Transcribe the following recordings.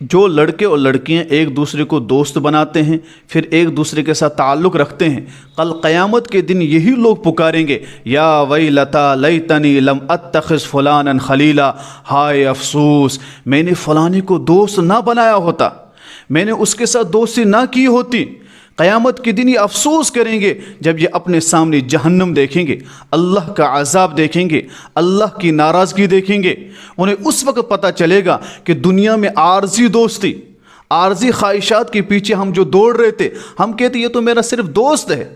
جو لڑکے اور لڑکیاں ایک دوسرے کو دوست بناتے ہیں، پھر ایک دوسرے کے ساتھ تعلق رکھتے ہیں، کل قیامت کے دن یہی لوگ پکاریں گے یا ویلتا لیتنی لم اتخذ فلانا خلیلا، ہائے افسوس میں نے فلانے کو دوست نہ بنایا ہوتا، میں نے اس کے ساتھ دوستی نہ کی ہوتی۔ قیامت کے دن یہ افسوس کریں گے جب یہ اپنے سامنے جہنم دیکھیں گے، اللہ کا عذاب دیکھیں گے، اللہ کی ناراضگی دیکھیں گے۔ انہیں اس وقت پتہ چلے گا کہ دنیا میں عارضی دوستی، عارضی خواہشات کے پیچھے ہم جو دوڑ رہے تھے، ہم کہتے یہ تو میرا صرف دوست ہے،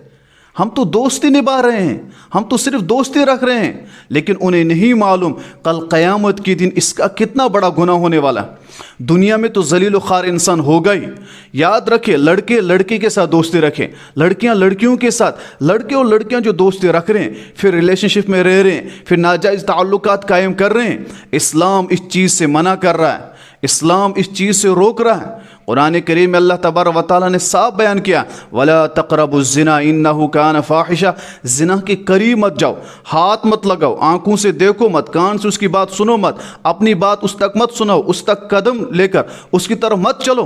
ہم تو دوستی نبھا رہے ہیں، ہم تو صرف دوستی رکھ رہے ہیں، لیکن انہیں نہیں معلوم کل قیامت کے دن اس کا کتنا بڑا گناہ ہونے والا ہے۔ دنیا میں تو ذلیل و خوار انسان ہوگا ہی۔ یاد رکھیں، لڑکے لڑکی کے ساتھ دوستی رکھیں، لڑکیاں لڑکیوں کے ساتھ، لڑکے اور لڑکیاں جو دوستی رکھ رہے ہیں، پھر ریلیشن شپ میں رہ رہے ہیں، پھر ناجائز تعلقات قائم کر رہے ہیں، اسلام اس چیز سے منع کر رہا ہے، اسلام اس چیز سے روک رہا ہے۔ قرآن کریم میں اللہ تبارک و تعالیٰ نے صاف بیان کیا وَلَا تَقْرَبُوا الزِّنَا إِنَّهُ كَانَ فَاحِشَةً، زنا کے قریب مت جاؤ، ہاتھ مت لگاؤ، آنکھوں سے دیکھو مت، کان سے اس کی بات سنو مت، اپنی بات اس تک مت سناؤ، اس تک قدم لے کر اس کی طرف مت چلو۔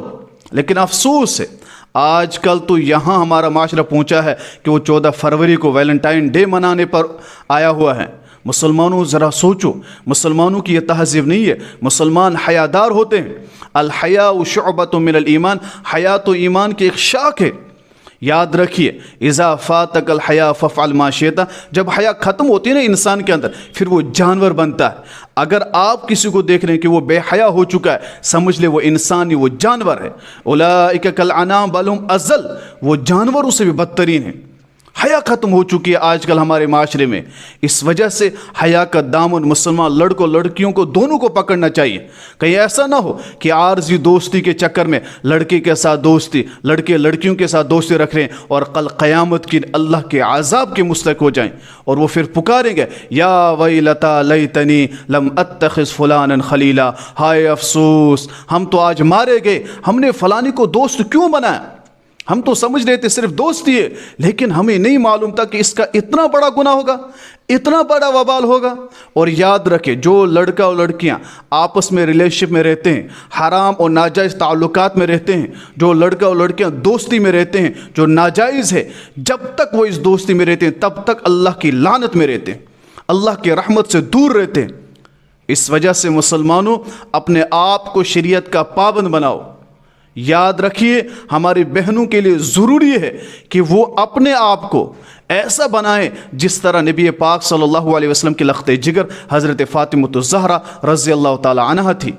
لیکن افسوس ہے آج کل تو یہاں ہمارا معاشرہ پہنچا ہے کہ وہ 14 فروری کو ویلنٹائن ڈے منانے پر آیا ہوا ہے۔ مسلمانوں ذرا سوچو، مسلمانوں کی یہ تہذیب نہیں ہے۔ مسلمان حیادار ہوتے ہیں، الحیاء شعبۃ من الایمان، حیا تو ایمان کی ایک شاخ ہے۔ یاد رکھیے اذا فاتک الحیاء فافعل ما شئت، جب حیا ختم ہوتی ہے نا انسان کے اندر، پھر وہ جانور بنتا ہے۔ اگر آپ کسی کو دیکھ رہے ہیں کہ وہ بے حیا ہو چکا ہے، سمجھ لے وہ انسان نہیں، وہ جانور ہے۔ اولئک کالانعام بل هم اضل، وہ جانوروں سے بھی بدترین ہیں۔ حیا ختم ہو چکی ہے آج کل ہمارے معاشرے میں۔ اس وجہ سے حیا کا دامن مسلمان لڑکوں لڑکیوں کو دونوں کو پکڑنا چاہیے۔ کہیں ایسا نہ ہو کہ عارضی دوستی کے چکر میں لڑکے کے ساتھ دوستی، لڑکے لڑکیوں کے ساتھ دوستی رکھ رہے ہیں اور کل قیامت کی اللہ کے عذاب کے مستحق ہو جائیں، اور وہ پھر پکاریں گے یا ویلتا لیتنی لم اتخذ فلانا خلیلا، ہائے افسوس ہم تو آج مارے گئے، ہم نے فلانی کو دوست کیوں بنایا؟ ہم تو سمجھ رہے تھے صرف دوستی ہے، لیکن ہمیں نہیں معلوم تھا کہ اس کا اتنا بڑا گناہ ہوگا، اتنا بڑا وبال ہوگا۔ اور یاد رکھے جو لڑکا اور لڑکیاں آپس میں ریلیشن شپ میں رہتے ہیں، حرام اور ناجائز تعلقات میں رہتے ہیں، جو لڑکا اور لڑکیاں دوستی میں رہتے ہیں جو ناجائز ہے، جب تک وہ اس دوستی میں رہتے ہیں تب تک اللہ کی لعنت میں رہتے ہیں، اللہ کی رحمت سے دور رہتے ہیں۔ اس وجہ سے مسلمانوں اپنے آپ کو شریعت کا پابند بناؤ۔ یاد رکھیے ہماری بہنوں کے لیے ضروری ہے کہ وہ اپنے آپ کو ایسا بنائیں جس طرح نبی پاک صلی اللہ علیہ وسلم کی لخت جگر حضرت فاطمۃ الزہرا رضی اللہ تعالی عنہا تھی،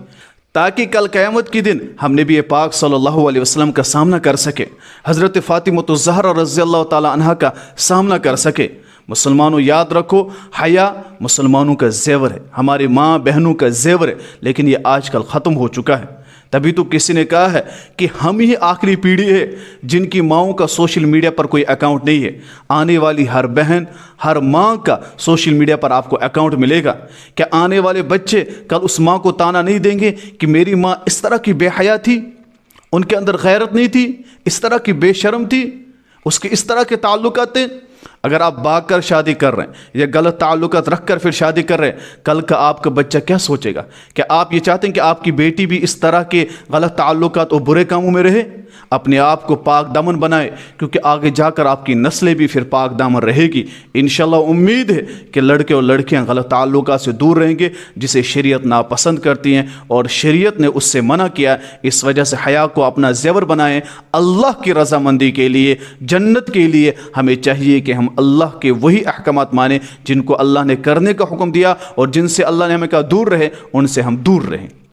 تاکہ کل قیامت کے دن ہم نبی پاک صلی اللہ علیہ وسلم کا سامنا کر سکیں، حضرت فاطمۃ الزہرا رضی اللہ تعالی عنہا کا سامنا کر سکیں۔ مسلمانوں یاد رکھو، حیا مسلمانوں کا زیور ہے، ہماری ماں بہنوں کا زیور ہے، لیکن یہ آج کل ختم ہو چکا ہے۔ تبھی تو کسی نے کہا ہے کہ ہم ہی آخری پیڑھی ہے جن کی ماؤں کا سوشل میڈیا پر کوئی اکاؤنٹ نہیں ہے۔ آنے والی ہر بہن، ہر ماں کا سوشل میڈیا پر آپ کو اکاؤنٹ ملے گا۔ کیا آنے والے بچے کل اس ماں کو تانا نہیں دیں گے کہ میری ماں اس طرح کی بے حیا تھی، ان کے اندر غیرت نہیں تھی، اس طرح کی بے شرم تھی، اس کے اس طرح کے تعلقات تھے؟ اگر آپ بھاگ کر شادی کر رہے ہیں یا غلط تعلقات رکھ کر پھر شادی کر رہے ہیں، کل کا آپ کا بچہ کیا سوچے گا؟ کیا آپ یہ چاہتے ہیں کہ آپ کی بیٹی بھی اس طرح کے غلط تعلقات اور برے کاموں میں رہے؟ اپنے آپ کو پاک دامن بنائے، کیونکہ آگے جا کر آپ کی نسلیں بھی پھر پاک دامن رہے گی۔ انشاءاللہ امید ہے کہ لڑکے اور لڑکیاں غلط تعلقات سے دور رہیں گے جسے شریعت ناپسند کرتی ہیں اور شریعت نے اس سے منع کیا۔ اس وجہ سے حیا کو اپنا زیور بنائیں، اللہ کی رضامندی کے لیے، جنت کے لیے۔ ہمیں چاہیے کہ ہم اللہ کے وہی احکامات مانیں جن کو اللہ نے کرنے کا حکم دیا، اور جن سے اللہ نے ہمیں کہا دور رہے، ان سے ہم دور رہیں۔